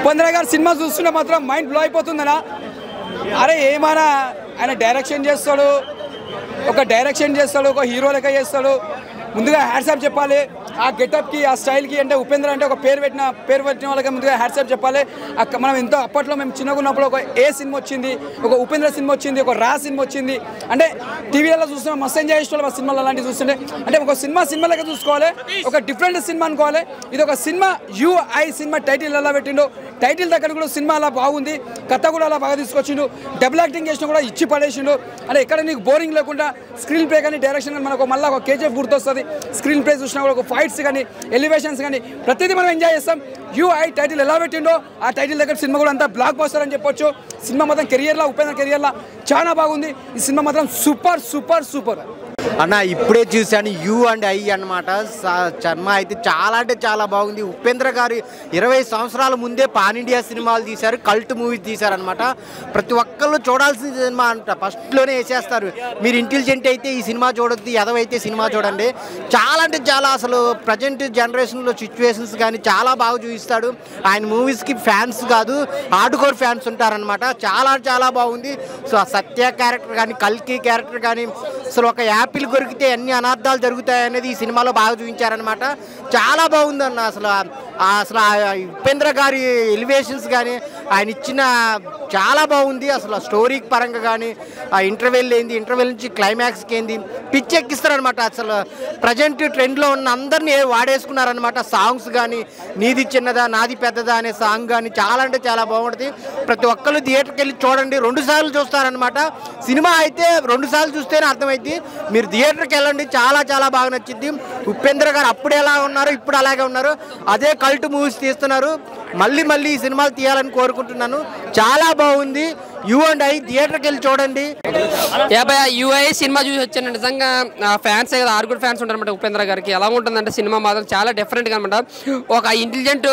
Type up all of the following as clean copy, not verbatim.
ఉపేంద్ర గారి సినిమా చూస్తుంటే మాత్రం మైండ్ బ్లో అయిపోతుందనా. అరే ఏమైనా ఆయన డైరెక్షన్ చేస్తాడు, ఒక హీరో లెక్క చేస్తాడు. ముందుగా హ్యాట్సాప్ చెప్పాలి ఆ గెటప్కి, ఆ స్టైల్కి. అంటే ఉపేంద్ర అంటే ఒక పేరు పెట్టిన వాళ్ళకి ముందుగా హ్యాట్సాప్ చెప్పాలి. మనం ఎంతో అప్పట్లో మేము చిన్నగా ఉన్నప్పుడు ఒక ఏ సినిమా వచ్చింది, ఒక ఉపేంద్ర సినిమా వచ్చింది, ఒక రా సినిమా వచ్చింది. అంటే టీవీలలో చూస్తున్నా మస్తు ఎంజాయ్ చేసేవాళ్ళు మా సినిమాలు అలాంటివి చూస్తుంటే. అంటే ఒక సినిమా లెక్క చూసుకోవాలి, ఒక డిఫరెంట్ సినిమా అనుకోవాలి. ఇది ఒక సినిమా యూఐ సినిమా టైటిల్ ఎలా పెట్టిండో, టైటిల్ దగ్గర కూడా సినిమా అలా బాగుంది, కథ కూడా అలా బాగా తీసుకొచ్చిండు, డబుల్ యాక్టింగ్ చేసినా కూడా ఇచ్చి పడేసిండు. అంటే ఎక్కడ నీకు బోరింగ్ లేకుండా స్క్రీన్ ప్లే కానీ డైరెక్షన్ కానీ మనకు మళ్ళీ ఒక కేజీఎఫ్ గుర్తొస్తుంది. స్క్రీన్ ప్లే చూసినా కూడా ఒక ఫైట్స్ కానీ ఎలివేషన్స్ కానీ ప్రతిదీ మనం ఎంజాయ్ చేస్తాం. యూఐ టైటిల్ ఎలా పెట్టిండో ఆ టైటిల్ దగ్గర సినిమా కూడా అంతా బ్లాక్ బస్టర్ అని చెప్పొచ్చు. సినిమా మాత్రం ఉపేంద్ర కెరియర్లో చాలా బాగుంది. ఈ సినిమా మాత్రం సూపర్ సూపర్ సూపర్ అన్న. ఇప్పుడే చూశాను యూ అండ్ ఐ అన్నమాట. సినిమా అయితే చాలా అంటే చాలా బాగుంది. ఉపేంద్ర గారు 20 సంవత్సరాల ముందే పాన్ ఇండియా సినిమాలు తీశారు, కల్ట్ మూవీస్ తీశారనమాట. ప్రతి ఒక్కళ్ళు చూడాల్సిన సినిమా అంట, ఫస్ట్లోనే వేసేస్తారు. మీరు ఇంటెలిజెంట్ అయితే ఈ సినిమా చూడొద్దు, ఎదవైతే సినిమా చూడండి. చాలా అంటే చాలా అసలు ప్రజెంట్ జనరేషన్లో సిచ్యువేషన్స్ కానీ చాలా బాగా చూపిస్తాడు. ఆయన మూవీస్కి ఫ్యాన్స్ కాదు హార్డ్కోర్ ఫ్యాన్స్ ఉంటారనమాట. చాలా చాలా బాగుంది. సో సత్య క్యారెక్టర్ కానీ కల్కి క్యారెక్టర్ కానీ అసలు ఒక యాపిల్ కొరికితే అన్ని అనార్థాలు జరుగుతాయనేది ఈ సినిమాలో బాగా చూపించారనమాట. చాలా బాగుందన్న. అసలు ఉపేంద్ర గారి ఎలివేషన్స్ కానీ ఆయన ఇచ్చిన చాలా బాగుంది. అసలు స్టోరీ పరంగా కానీ ఆ ఇంటర్వెల్ ఏంది, ఇంటర్వెల్ నుంచి క్లైమాక్స్కి ఏంది పిచ్చెక్కిస్తారనమాట. అసలు ప్రజెంట్ ట్రెండ్లో ఉన్న అందరినీ వాడేసుకున్నారనమాట. సాంగ్స్ కానీ నీది చిన్నదా నాది పెద్దదా అనే సాంగ్ కానీ చాలా అంటే చాలా బాగుంటుంది. ప్రతి ఒక్కళ్ళు థియేటర్కి వెళ్ళి చూడండి. 2 సార్లు చూస్తారనమాట. సినిమా అయితే 2 సార్లు చూస్తేనే అర్థమైంది. మీరు థియేటర్కి వెళ్ళండి, చాలా చాలా బాగా నచ్చింది. ఉపేంద్ర గారు అప్పుడు ఎలా ఉన్నారు, ఇప్పుడు అలాగే ఉన్నారు. అదే కల్ట్ మూవీస్ తీస్తున్నారు. మళ్ళీ ఈ సినిమాలు తీయాలని కోరుకుంటున్నాను. చాలా బాగుంది. యూ అండ్ ఐ థియేటర్కి వెళ్ళి చూడండి. యూఐ సినిమా చూసి వచ్చాను. నిజంగా ఫ్యాన్స్ కదా, ఆరుగురు ఫ్యాన్స్ ఉంటారన్నమాట ఉపేంద్ర గారికి. ఎలా ఉంటుందంటే సినిమా మాత్రం చాలా డిఫరెంట్గా అనమాట. ఒక ఇంటెలిజెంట్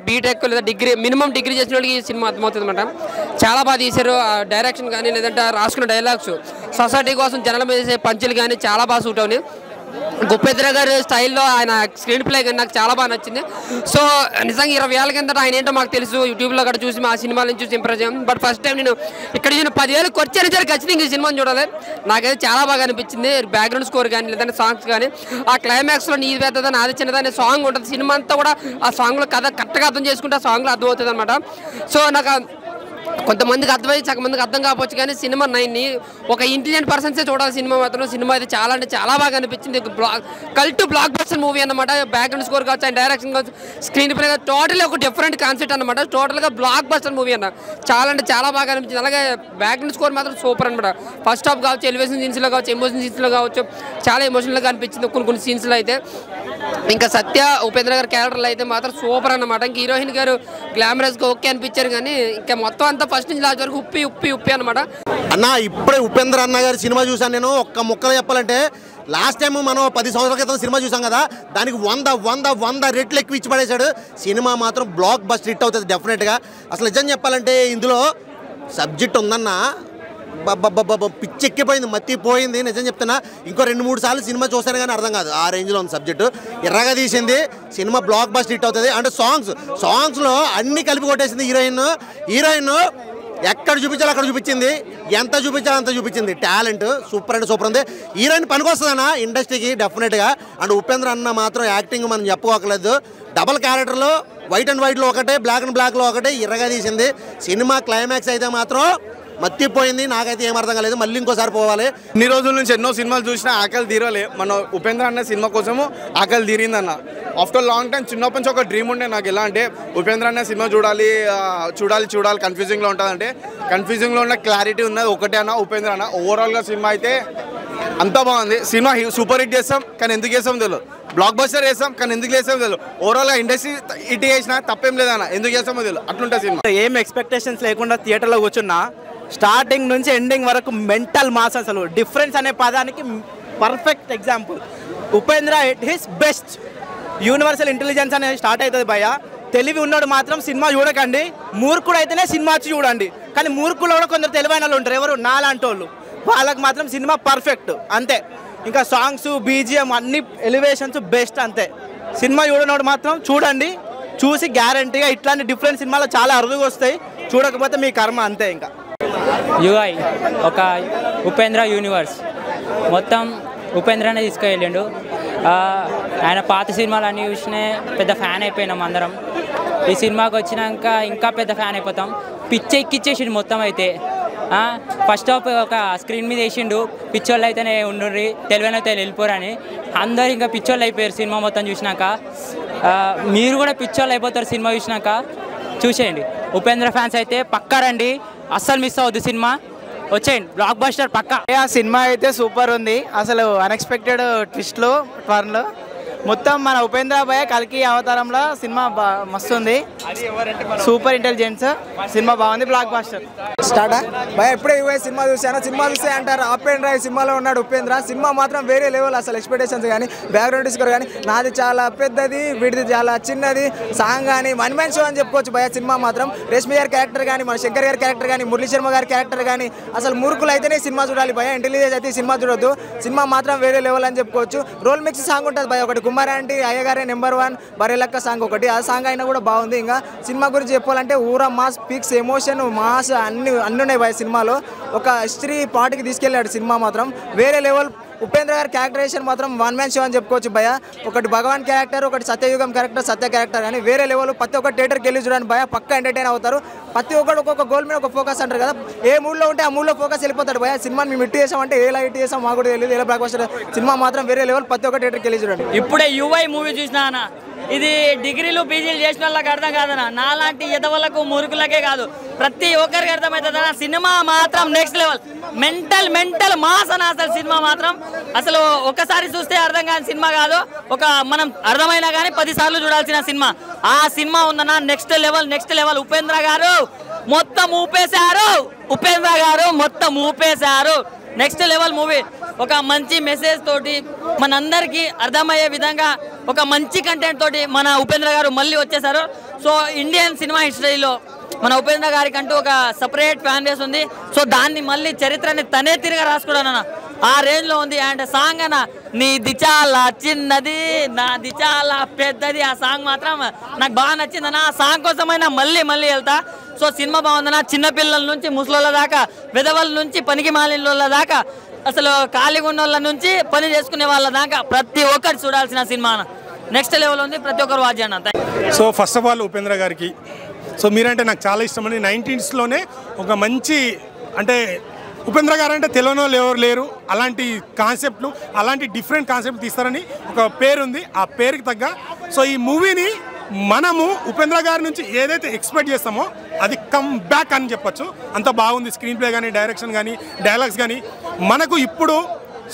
బీటెక్ లేదా మినిమం డిగ్రీ చేసిన వాళ్ళకి ఈ సినిమా అర్థమవుతుంది అనమాట. చాలా బాగా తీశారు. డైరెక్షన్ కానీ లేదంటే రాసుకున్న డైలాగ్స్, సొసైటీ కోసం జనాల మీద చేసే పంచులు కానీ చాలా బాగా సూట్ అవునాయి. ఉపేంద్ర గారి స్టైల్లో ఆయన స్క్రీన్ ప్లే కానీ నాకు చాలా బాగా నచ్చింది. సో నిజంగా 20 ఏళ్ళ కిందట ఆయన ఏంటో మాకు తెలుసు, యూట్యూబ్లో కూడా చూసి మా సినిమాలను చూసి ఇంప్రెస్ అయ్యాం. బట్ ఫస్ట్ టైం నేను ఇక్కడ చూసిన 10 ఏళ్ళకి వచ్చాను సరే ఖచ్చితంగా ఈ సినిమాని చూడాలి. నాకైతే చాలా బాగా అనిపించింది. బ్యాక్గ్రౌండ్ స్కోర్ కానీ లేదంటే సాంగ్స్ కానీ, ఆ క్లైమాక్స్లో నీది పెద్దదా నాది చిన్నదా అనే సాంగ్ ఉంటుంది. సినిమా అంతా కూడా ఆ సాంగ్లో కరెక్ట్గా అర్థం చేసుకుంటే ఆ సాంగ్లో అర్థమవుతుంది అనమాట. సో నాకు కొంతమందికి అర్థమై సగమందికి అర్థం కావచ్చు, కానీ సినిమా ఒక ఇంటెలిజెంట్ పర్సన్సే చూడాలి సినిమా మాత్రం. సినిమా అయితే చాలా అంటే చాలా బాగా అనిపించింది. కల్ట్ బ్లాక్ బస్టర్ మూవీ అన్నమాట. బ్యాక్గ్రౌండ్ స్కోర్ కావచ్చు, ఆయన డైరెక్షన్ కావచ్చు, స్క్రీన్ ప్లే టోటల్లీ ఒక డిఫరెంట్ కాన్సెప్ట్ అనమాట. టోటల్గా బ్లాక్ బస్టర్ మూవీ అన్న చాలా అంటే చాలా బాగా అనిపించింది. అలాగే బ్యాక్గ్రౌండ్ స్కోర్ మాత్రం సూపర్ అనమాట. ఫస్ట్ హాఫ్ కావచ్చు, ఎలివేషన్ సీన్స్లో కావచ్చు, ఎమోషన్ సీన్స్లో కావచ్చు, చాలా ఎమోషనల్గా అనిపించింది కొన్ని సీన్స్లో అయితే. ఇంకా సత్య ఉపేంద్ర గారి క్యారెక్టర్లు అయితే మాత్రం సూపర్ అన్నమాట. ఇంకా హీరోయిన్ గారు గ్లామరస్గా ఓకే అనిపించారు, కానీ ఇంకా మొత్తం అంతా ఫస్ట్ నుంచి లాస్ట్ వరకు ఉప్పి అనమాట. అన్న ఇప్పుడే ఉపేంద్ర అన్న గారి సినిమా చూసాను నేను. ఒక్క ముక్కలో చెప్పాలంటే లాస్ట్ టైం మనం 10 సంవత్సరాల క్రితం సినిమా చూసాం కదా, దానికి 100 రెట్లు ఎక్కువ ఇచ్చి పడేశాడు. సినిమా మాత్రం బ్లాక్ బస్టర్ హిట్ అవుతుంది డెఫినెట్గా. అసలు నిజం చెప్పాలంటే ఇందులో సబ్జెక్ట్ ఉందన్న, పిచ్చెక్కిపోయింది, మత్తిపోయింది. నిజం చెప్తున్నా, ఇంకో 2-3 సార్లు సినిమా చూసాను కానీ అర్థం కాదు. ఆ రేంజ్లో ఉంది సబ్జెక్టు. ఎర్రగా తీసింది సినిమా, బ్లాక్ బస్టర్ హిట్ అవుతుంది. అంటే సాంగ్స్లో అన్ని కలిపి కొట్టేసింది హీరోయిన్. ఎక్కడ చూపించాలో అక్కడ చూపించింది, ఎంత చూపించాలో అంత చూపించింది. టాలెంట్ సూపర్ అంటే సూపర్ ఉంది. హీరోయిన్ పనికొస్తుందన్న ఇండస్ట్రీకి డెఫినెట్గా. అండ్ ఉపేంద్ర అన్న మాత్రం యాక్టింగ్ మనం చెప్పుకోకలేదు. డబల్ క్యారెక్టర్లో వైట్ అండ్ వైట్లో ఒకటే, బ్లాక్ అండ్ బ్లాక్లో ఒకటే ఎర్రగా తీసింది. సినిమా క్లైమాక్స్ అయితే మాత్రం మత్తిపోయింది. నాకైతే ఏం అర్థం కాలేదు. మళ్ళీ ఇంకోసారి పోవాలి. ఇన్ని రోజుల నుంచి ఎన్నో సినిమాలు చూసినా ఆకలి తీరలే. మన ఉపేంద్ర అన్న సినిమా కోసము ఆకలి తీరిందన్న. ఆఫ్టర్ లాంగ్ టైం చిన్నప్పటి నుంచి ఒక డ్రీమ్ ఉండే నాకు. ఎలా అంటే ఉపేంద్ర అన్న సినిమా చూడాలి కన్ఫ్యూజింగ్లో ఉంటుందంటే, కన్ఫ్యూజింగ్లో ఉన్న క్లారిటీ ఉన్నది ఒకటే అన్న, ఉపేంద్ర అన్న. ఓవరాల్గా సినిమా అయితే అంతా బాగుంది. సినిమా సూపర్ హిట్ చేస్తాం, కానీ ఎందుకు చేస్తాం తెలియదు. బ్లాక్ బస్టర్ చేస్తాం, కానీ ఎందుకు చేస్తాం తెలియదు. ఓవరాల్గా ఇండస్ట్రీ హిట్ చేసినా తప్పేం లేదన్న, ఎందుకు చేస్తామో తెలియదు. అట్లుంటుంది సినిమా. ఏం ఎక్స్పెక్టేషన్స్ లేకుండా థియేటర్లో కూర్చున్నా, స్టార్టింగ్ నుంచి ఎండింగ్ వరకు మెంటల్ మాస్. అసలు డిఫరెన్స్ అనే పదానికి perfect example. Upendra at his best. Universal intelligence అనేది స్టార్ట్ అవుతుంది భయ్య. తెలివి ఉన్నాడు మాత్రం సినిమా చూడకండి, మూర్ఖుడు అయితేనే సినిమా వచ్చి చూడండి. కానీ మూర్ఖులు కూడా కొందరు తెలివైన వాళ్ళు ఉంటారు, ఎవరు నాలాంటి వాళ్ళు. వాళ్ళకి మాత్రం సినిమా పర్ఫెక్ట్ అంతే. ఇంకా సాంగ్స్, బీజిఎం అన్ని ఎలివేషన్స్ బెస్ట్ అంతే. సినిమా చూడనోడు మాత్రం చూడండి, చూసి గ్యారంటీగా ఇట్లాంటి డిఫరెంట్ సినిమాలు చాలా అరుదుగా వస్తాయి. చూడకపోతే మీ కర్మ అంతే. ఇంకా యుఐ ఒక ఉపేంద్ర యూనివర్స్ మొత్తం ఉపేంద్రనే తీసుకెళ్ళిండు. ఆయన పాత సినిమాలు అన్నీ చూసినే పెద్ద ఫ్యాన్ అయిపోయినాం అందరం. ఈ సినిమాకి వచ్చినాక ఇంకా పెద్ద ఫ్యాన్ అయిపోతాం. పిచ్చి ఎక్కిచ్చేసిండు మొత్తం. అయితే ఫస్ట్ హాఫ్ ఒక స్క్రీన్ మీద వేసిండు, పిచ్చోళ్ళు అయితేనే ఉండ్రి, తెలివైన అయితే వెళ్ళిపోరని. అందరు ఇంకా పిచ్చోళ్ళు అయిపోయారు సినిమా మొత్తం చూసినాక. మీరు కూడా పిచ్చోళ్ళు అయిపోతారు సినిమా చూసినాక. చూసేయండి. ఉపేంద్ర ఫ్యాన్స్ అయితే పక్కా రండి, అస్సలు మిస్ అవ్వద్దు సినిమా. వచ్చేయండి, బ్లాక్ బస్టర్ పక్కా. ఆ సినిమా అయితే సూపర్ ఉంది. అసలు అన్ఎక్స్పెక్టెడ్ ట్విస్ట్లు, టర్న్లు మొత్తం మన ఉపేంద్ర భయ్య కల్కి అవతారంలో సినిమా మస్తు ఉంది. సూపర్ ఇంటెలిజెన్స్ సినిమా బాగుంది. బ్లాక్ బస్టర్ స్టార్ట్ భయ ఎప్పుడే యుఐ సినిమా చూసాను. సినిమా చూస్తే అంటారు అప్ అండ్ డ్రైవ్ సినిమాలో ఉన్నాడు ఉపేంద్ర. సినిమా మాత్రం వేరే లెవెల్. అసలు ఎక్స్పెక్టేషన్స్ కానీ బ్యాక్గ్రౌండ్ స్కోర్ కానీ నాది చాలా పెద్దది, వీడిది చాలా చిన్నది. సాంగ్ కానీ వన్ మ్యాన్ షో అని చెప్పుకోవచ్చు భయ. సినిమా మాత్రం రేష్మి గారి క్యారెక్టర్ కానీ, మన శంకర్ గారి క్యారెక్టర్ కానీ, మురళీ శర్మ గారి క్యారెక్టర్ కానీ అసలు మురుకులు అయితేనే సినిమా చూడాలి భయ. ఇంటెలిజెన్స్ అయితే సినిమా చూడొద్దు. సినిమా మాత్రం వేరే లెవెల్ అని చెప్పుకోవచ్చు. రోల్ మిక్స్ సాంగ్ ఉంటుంది భయ. ఒకటి కుమారాంటి అయ్యగారే నెంబర్ 1 బరేలక్క సాంగ్ ఒకటి. ఆ సాంగ్ అయినా కూడా బాగుంది. ఇంకా సినిమా గురించి చెప్పాలంటే ఊరా మాస్, పిక్స్, ఎమోషన్, మాస్ అన్ని ఉన్నాయి భయ. సినిమాలో ఒక హిస్టరీ పార్ట్కి తీసుకెళ్ళాడు. సినిమా మాత్రం వేరే లెవెల్. ఉపేంద్ర గారి క్యారెక్టరేషన్ మాత్రం వన్ మ్యాన్ షో అని చెప్పుకోవచ్చు భయ. ఒకటి భగవాన్ క్యారెక్టర్, ఒకటి సత్యయుగం క్యారెక్టర్, సత్య క్యారెక్టర్ కానీ వేరే లెవెల్. ప్రతి ఒక్క థియేటర్కి వెళ్ళి చూడండి భయ, పక్కా ఎంటర్టైన్ అవుతారు. ప్రతి ఒక్కరు ఒక్కొక్క గోల్ మీద ఒక ఫోకస్ అంటారు కదా, ఏ మూడ్లో ఉంటే ఆ మూడ్లో ఫోకస్ వెళ్ళిపోతాడు భయ. సినిమా మేము ఇట్ చేసామంటే ఎలా ఇట్ చేసాం మాకు కూడా తెలియదు. ఎలా బ్లాక్ బస్టర్ సినిమా మాత్రం వేరే లెవెల్. ప్రతి ఒక్క థియేటర్కి వెళ్ళి చూడండి. ఇప్పుడే యుఐ మూవీ చూసినా అన్న, ఇది డిగ్రీలు పీజీలు చేసిన వాళ్ళకి అర్థం కాదన్న, నాలాంటి ఎదవలకు మురుకులకే కాదు ప్రతి ఒక్కరికి అర్థమవుతుందన్న. సినిమా మాత్రం నెక్స్ట్ లెవెల్. మెంటల్ మాస్ అన్న. అసలు సినిమా మాత్రం అసలు ఒక్కసారి చూస్తే అర్థం కాని సినిమా కాదు. ఒక మనం అర్థమైనా కానీ 10 సార్లు చూడాల్సిన సినిమా. ఆ సినిమా ఉందన్న నెక్స్ట్ లెవెల్. ఉపేంద్ర గారు మొత్తం ఊపేశారు. Next level movie. ఒక మంచి మెసేజ్ తోటి మనందరికీ అర్థమయ్యే విధంగా ఒక మంచి కంటెంట్ తోటి మన ఉపేంద్ర గారు మళ్ళీ వచ్చేసారు. సో ఇండియన్ సినిమా హిస్టరీలో మన ఉపేంద్ర గారికి అంటూ ఒక సపరేట్ ఫ్యాన్ బేస్ ఉంది. సో దాన్ని మళ్ళీ చరిత్రని తనే తిరిగి రాసుకోవడం ఆ రేంజ్లో ఉంది. అండ్ సాంగ్ అన్న, నీది చాలా చిన్నది నాది చాలా పెద్దది. ఆ సాంగ్ మాత్రం నాకు బాగా నచ్చిందన్న. ఆ సాంగ్ కోసమైనా మళ్ళీ వెళ్తా. సో సినిమా బాగుందన్న. చిన్నపిల్లల నుంచి ముసలోళ్ళ దాకా, విధవల నుంచి పనికి మాలిన దాకా, అసలు ఖాళీగా ఉన్న వాళ్ళ నుంచి పని చేసుకునే వాళ్ళ దాకా ప్రతి ఒక్కరు చూడాల్సిన సినిమా. నెక్స్ట్ లెవెల్ ఉంది. ప్రతి ఒక్కరు వాచ్ చేయండి. So first of all Upendra గారికి సో మీరంటే నాకు చాలా ఇష్టం అండి. 1990sలోనే ఒక మంచి అంటే ఉపేంద్ర గారు అంటే తెలియని వాళ్ళు ఎవరు లేరు. అలాంటి కాన్సెప్ట్లు, అలాంటి డిఫరెంట్ కాన్సెప్ట్ తీస్తారని ఒక పేరుంది. ఆ పేరుకి తగ్గ సో ఈ మూవీని మనము ఉపేంద్ర గారి నుంచి ఏదైతే ఎక్స్పెక్ట్ చేస్తామో అది కమ్ బ్యాక్ అని చెప్పచ్చు. అంత బాగుంది. స్క్రీన్ ప్లే కానీ, డైరెక్షన్ కానీ, డైలాగ్స్ కానీ మనకు ఇప్పుడు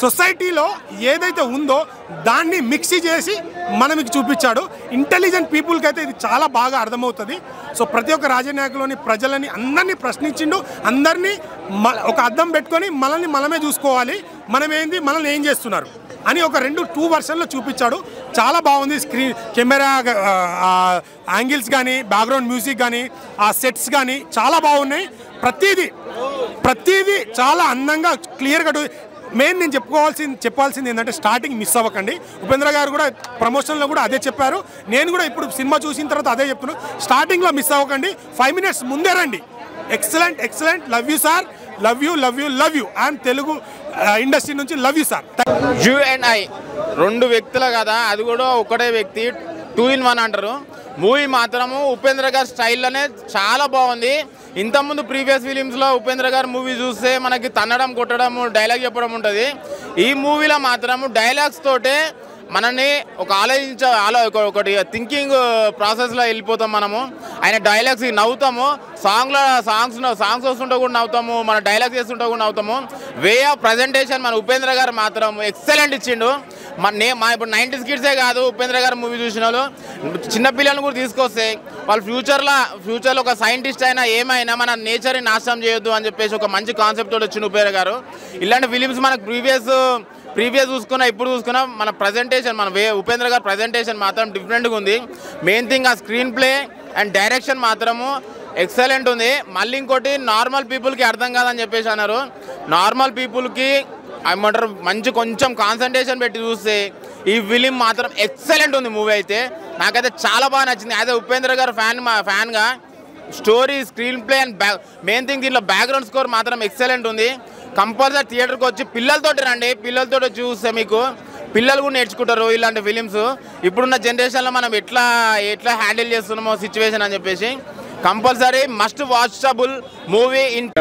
సొసైటీలో ఏదైతే ఉందో దాన్ని మిక్సీ చేసి మనకి చూపించాడు. ఇంటెలిజెంట్ పీపుల్కి అయితే ఇది చాలా బాగా అర్థమవుతుంది. సో ప్రతి ఒక్క రాజకీయ నాయకులని, ప్రజలని అందరినీ ప్రశ్నించిండు. అందరినీ ఒక అద్దం పెట్టుకొని మనమే చూసుకోవాలి, మనల్ని ఏం చేస్తున్నారు అని ఒక 2 వర్షన్లో చూపించాడు. చాలా బాగుంది. స్క్రీన్ కెమెరా యాంగిల్స్ కానీ, బ్యాక్గ్రౌండ్ మ్యూజిక్ కానీ, ఆ సెట్స్ కానీ చాలా బాగున్నాయి. ప్రతిదీ చాలా అందంగా క్లియర్గా. మెయిన్ నేను చెప్పాల్సింది ఏంటంటే స్టార్టింగ్ మిస్ అవ్వకండి. ఉపేంద్ర గారు కూడా ప్రమోషన్లో కూడా అదే చెప్పారు. నేను కూడా ఇప్పుడు సినిమా చూసిన తర్వాత అదే చెప్తున్నాను. స్టార్టింగ్లో మిస్ అవ్వకండి. 5 minutes ముందే రండి. Excellent. Love you sir. Love you. I'm Telugu industry నుంచి లవ్ యూ సార్. U&I 2 వ్యక్తులు కదా, అది కూడా ఒకటే వ్యక్తి. 2 in 1 అంటారు. మూవీ మాత్రము ఉపేంద్ర గారి స్టైల్లోనే చాలా బాగుంది. ఇంతకుముందు ప్రీవియస్ ఫిలిమ్స్లో ఉపేంద్ర గారి మూవీ చూస్తే మనకి తన్నడం, కొట్టడం, డైలాగ్ చెప్పడం ఉంటుంది. ఈ మూవీలో మాత్రము డైలాగ్స్ తోటే మనల్ని ఒక ఒకటి థింకింగ్ ప్రాసెస్లో వెళ్ళిపోతాం మనము. ఆయన డైలాగ్స్ నవ్వుతాము. సాంగ్స్ వస్తుంటే కూడా నవ్వుతాము, మన డైలాగ్స్ చేస్తుంటే కూడా నవ్వుతాము. వే ఆఫ్ ప్రజెంటేషన్ మన ఉపేంద్ర గారు మాత్రం ఎక్సలెంట్ ఇచ్చిండు. ఇప్పుడు 90s కిడ్సే కాదు, ఉపేంద్ర గారు మూవీ చూసిన వాళ్ళు చిన్నపిల్లలను కూడా తీసుకొస్తే వాళ్ళు ఫ్యూచర్లో ఒక సైంటిస్ట్ అయినా ఏమైనా మన నేచర్ని నాశనం చేయొద్దు అని చెప్పేసి ఒక మంచి కాన్సెప్ట్ తోటి వచ్చిండు ఉపేంద్ర గారు. ఇలాంటి ఫిలిమ్స్ మనకు ప్రీవియస్ చూసుకున్నా ఇప్పుడు చూసుకున్నా మన ప్రజెంటేషన్, ఉపేంద్ర గారు ప్రజెంటేషన్ మాత్రం డిఫరెంట్గా ఉంది. మెయిన్ థింగ్ ఆ స్క్రీన్ ప్లే అండ్ డైరెక్షన్ మాత్రము ఎక్సలెంట్ ఉంది. మళ్ళీ ఇంకోటి నార్మల్ పీపుల్కి అర్థం కాదని చెప్పేసి అన్నారు. నార్మల్ పీపుల్కి ఏమంటారు మంచి కొంచెం కాన్సన్ట్రేషన్ పెట్టి చూస్తే ఈ ఫిలిం మాత్రం ఎక్సలెంట్ ఉంది. మూవీ అయితే నాకైతే చాలా బాగా నచ్చింది. అదే ఉపేంద్ర గారు ఫ్యాన్గా story, screen play and main thing దీంట్లో బ్యాక్గ్రౌండ్ స్కోర్ మాత్రం ఎక్సలెంట్ ఉంది. కంపల్సరీ థియేటర్కి వచ్చి పిల్లలతోటి రండి. పిల్లలతో చూస్తే మీకు పిల్లలు కూడా నేర్చుకుంటారు ఇలాంటి ఫిలిమ్స్. ఇప్పుడున్న జనరేషన్లో మనం ఎట్లా హ్యాండిల్ చేస్తున్నామో సిచ్యువేషన్ అని చెప్పేసి compulsory must watchable movie in.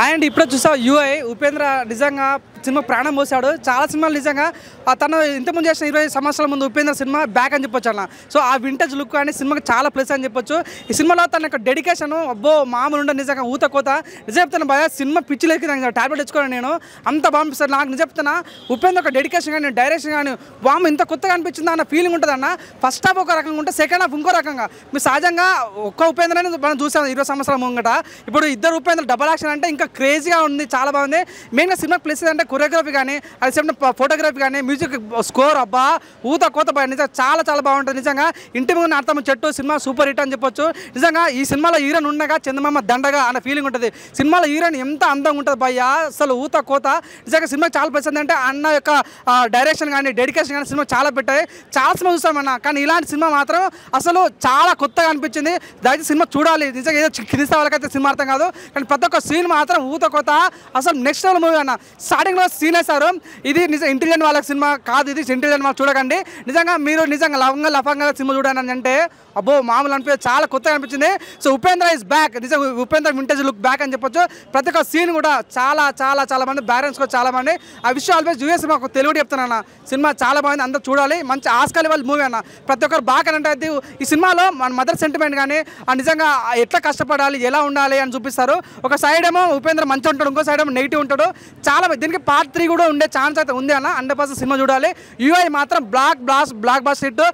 And ఇప్పుడు చూసా యూఐ ఉపేంద్ర నిజంగా సినిమా ప్రాణం పోసాడు. చాలా సినిమాలు నిజంగా తను ఇంతకుముందు చేసిన 20 సంవత్సరాల ముందు ఉపేంద్ర సినిమా బ్యాక్ అని చెప్పొచ్చు అన్న. సో ఆ వింటేజ్ లుక్ అని సినిమాకి చాలా ప్లస్ అని చెప్పొచ్చు. ఈ సినిమాలో తన యొక్క డెడికేషన్ అబ్బో మామూలు ఉండదు. నిజంగా ఊత కోత నిజం చెప్తాను భయ, సినిమా పిచ్చిలేకి టాబ్లెట్ తెచ్చుకోను నేను, అంత బాగుంపిస్తాను నాకు. నిజం చెప్తున్నా ఉపేంద్ర ఒక డెడికేషన్ కానీ డైరెక్షన్ కానీ బామ్మ ఇంత కొత్తగా అనిపించింది అన్న ఫీలింగ్ ఉంటుంది అన్న. ఫస్ట్ హాఫ్ ఒక రకంగా ఉంటే సెకండ్ హాఫ్ ఇంకో రకంగా. మీరు సహజంగా ఒక్క ఉపేంద్రని మనం చూసాం 20 సంవత్సరాల ముంగట. ఇప్పుడు ఇద్దరు ఉపేంద్ర డబల్ యాక్షన్ అంటే ఇంకా క్రేజీగా ఉంది, చాలా బాగుంది. మెయిన్గా సినిమా ప్లస్ అంటే కొరియోగ్రఫీ కానీ, అది సేమ్ ఫోటోగ్రఫీ కానీ, మ్యూజిక్ స్కోర్ అబ్బా ఊత కోత బాగా నిజంగా చాలా చాలా బాగుంటుంది. నిజంగా ఇంటి ముందు అర్థం చెట్టు సినిమా సూపర్ హిట్ అని చెప్పొచ్చు. నిజంగా ఈ సినిమాలో హీరోయిన్ ఉండగా చందమామ దండగా అన్న ఫీలింగ్ ఉంటుంది. సినిమాలో హీరోయిన్ ఎంత అందంగా ఉంటుంది భయ్య, అసలు ఊత కోత. నిజంగా సినిమా చాలా ప్లస్ అంటే అన్న యొక్క డైరెక్షన్ కానీ డెడికేషన్ కానీ సినిమా చాలా పెట్టాయి. చాలా సినిమా చూసామన్న, కానీ ఇలాంటి సినిమా మాత్రం అసలు చాలా కొత్తగా అనిపించింది. దయచేసి సినిమా చూడాలి. నిజంగా ఏదో కిందిస్తే వాళ్ళకైతే సినిమా అర్థం కాదు, కానీ ప్రతి ఒక్క సీన్ మాత్రం ఊత కోత. అసలు నెక్స్ట్ లెవెల్ మూవీ అన్న. స్టార్టింగ్లో సీన్ వేస్తారు, ఇది నిజం ఇంటెలిజెంట్ వాళ్ళకి సినిమా కాదు, ఇది ఇంటెలిజెంట్ వాళ్ళు చూడకండి. నిజంగా మీరు నిజంగా లవంగా సినిమా చూడండి అంటే అబ్బో మామూలు అనిపించింది, చాలా కొత్తగా అనిపించింది. So Upendra is back. నిజంగా ఉపేంద్ర వింటేజ్ లుక్ బ్యాక్ అని చెప్పొచ్చు. ప్రతి ఒక్క సీన్ కూడా చాలా చాలా చాలా మంది బ్యాలెన్స్ కూడా చాలా మంది. ఆ విషయం ఆల్వేస్ యూఎస్ సినిమా ఒక తెలుగు చెప్తానన్న, సినిమా చాలా బాగుంది, అందరూ చూడాలి. మంచి ఆస్కార్ లెవెల్ మూవీ అన్న. ప్రతి ఒక్కరు బాగా అంటే ఈ సినిమాలో మన మదర్ సెంటిమెంట్ కానీ నిజంగా ఎట్లా కష్టపడాలి, ఎలా ఉండాలి అని చూపిస్తారు. ఒక సైడ్ ఏమో ఉపేంద్ర మంచిగా ఉంటాడు, ఇంకో సైడ్ ఏమో నెగిటివ్ ఉంటాడు. చాలా దీనికి పార్ట్ 3 కూడా ఉండే ఛాన్స్ అయితే ఉంది అన్న. 100% సినిమా చూడాలి. యూఐ మాత్రం బ్లాక్ బాస్ హిట్.